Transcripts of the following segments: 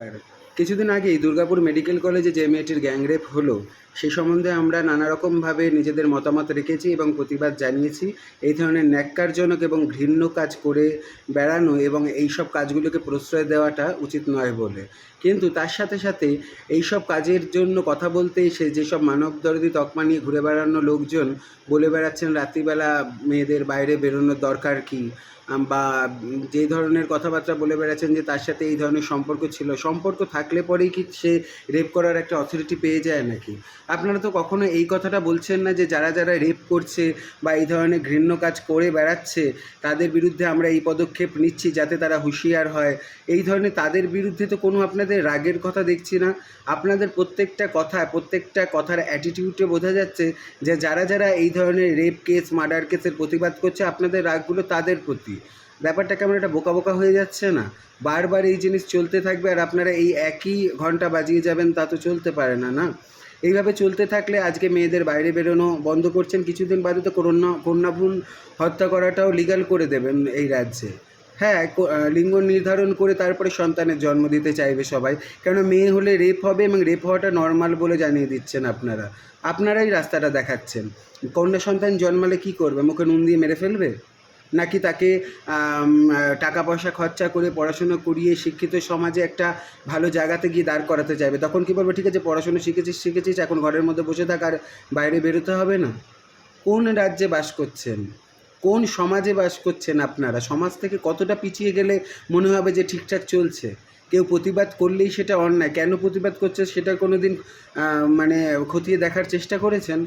আর কিছুদিন আগেই দুর্গাপুর মেডিকেল কলেজে যে মেয়েটির গ্যাংরেপ হলো সে সম্বন্ধে আমরা নানা রকমভাবে নিজেদের মতামত রেখেছি এবং প্রতিবাদ জানিয়েছি। এই ধরনের ন্যক্কারজনক এবং ঘৃণ্য কাজ করে বেড়ানো এবং এইসব কাজগুলোকে প্রশ্রয় দেওয়াটা উচিত নয় বলে। কিন্তু তার সাথে সাথে এইসব কাজের জন্য কথা বলতে এসে যেসব মানবদরদি তকমা নিয়ে ঘুরে বেড়ানো লোকজন বলে বেড়াচ্ছেন রাত্রিবেলা মেয়েদের বাইরে বেরোনোর দরকার কী, বা যে ধরনের কথাবার্তা বলে বেড়াচ্ছেন যে তার সাথে এই ধরনের সম্পর্ক ছিল, সম্পর্ক থাকলে পরেই কি সে রেপ করার একটা অথরিটি পেয়ে যায় নাকি? আপনারা তো কখনো এই কথাটা বলছেন না যে যারা যারা রেপ করছে বা এই ধরনের ঘৃণ্য কাজ করে বেড়াচ্ছে তাদের বিরুদ্ধে আমরা এই পদক্ষেপ নিচ্ছি যাতে তারা হুঁশিয়ার হয়। এই ধরনের তাদের বিরুদ্ধে তো কোনো আপনাদের রাগের কথা দেখছি না। আপনাদের প্রত্যেকটা কথার অ্যাটিটিউডে বোঝা যাচ্ছে যে যারা যারা এই ধরনের রেপ কেস, মার্ডার কেসের প্রতিবাদ করছে আপনাদের রাগগুলো তাদের প্রতি। ব্যাপারটা কেমন একটা বোকা বোকা হয়ে যাচ্ছে না? বারবার এই জিনিস চলতে থাকবে আর আপনারা এই একই ঘন্টা বাজিয়ে যাবেন, তা তো চলতে পারে না, না? এইভাবে চলতে থাকলে আজকে মেয়েদের বাইরে বেরোনো বন্ধ করছেন, কিছুদিন বাদে তো কন্যাভ্রূণ হত্যা করাটাও লিগ্যাল করে দেবেন এই রাজ্যে। হ্যাঁ, লিঙ্গ নির্ধারণ করে তারপরে সন্তানের জন্ম দিতে চাইবে সবাই। কেন মেয়ে হলে রেপ হবে এবং রেপ হওয়াটা নর্মাল বলে জানিয়ে দিচ্ছেন আপনারা। আপনারাই রাস্তাটা দেখাচ্ছেন। কন্যা সন্তান জন্মালে কী করবে? মুখে নুন দিয়ে মেরে ফেলবে? নাকি তাকে টাকা পয়সা খরচা করে পড়াশুনো করিয়ে শিক্ষিত সমাজে একটা ভালো জায়গাতে গিয়ে দাঁড় করাতে চাইবে? তখন কী বলবে, ঠিক আছে পড়াশুনো শিখেছিস এখন ঘরের মধ্যে বসে থাক, আর বাইরে বেরোতে হবে না? কোন রাজ্যে বাস করছেন? কোন সমাজে বাস করছেন আপনারা? সমাজ থেকে কতটা পিছিয়ে গেলে মনে হবে যে ঠিকঠাক চলছে? কেউ প্রতিবাদ করলেই সেটা অন্যায়। কেন প্রতিবাদ করছে সেটা কোনো দিন মানে খতিয়ে দেখার চেষ্টা করেছেন?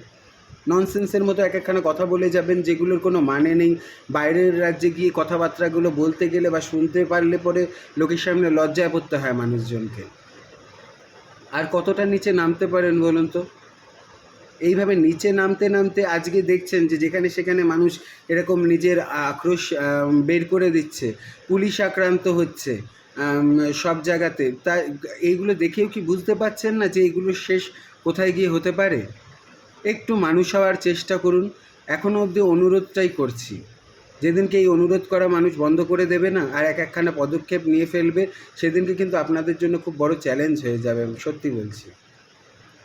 ননসেন্সের মতো এক একখানা কথা বলে যাবেন যেগুলোর কোনো মানে নেই। বাইরের রাজ্যে গিয়ে কথাবার্তাগুলো বলতে গেলে বা শুনতে পারলে পরে লোকের সামনে লজ্জায় পড়তে হয় মানুষজনকে। আর কতটা নিচে নামতে পারেন বলুন তো? এইভাবে নিচে নামতে নামতে আজকে দেখছেন যে যেখানে সেখানে মানুষ এরকম নিজের আক্রোশ বের করে দিচ্ছে, পুলিশ আক্রান্ত হচ্ছে সব জায়গাতে। তা এইগুলো দেখেও কি বুঝতে পারছেন না যে এইগুলোর শেষ কোথায় গিয়ে হতে পারে? একটু মানুষ হওয়ার চেষ্টা করুন। এখনও অবধি অনুরোধটাই করছি। যেদিনকে এই অনুরোধ করা মানুষ বন্ধ করে দেবে না আর এক একখানা পদক্ষেপ নিয়ে ফেলবে, সেদিনকে কিন্তু আপনাদের জন্য খুব বড় চ্যালেঞ্জ হয়ে যাবে, আমি সত্যি বলছি।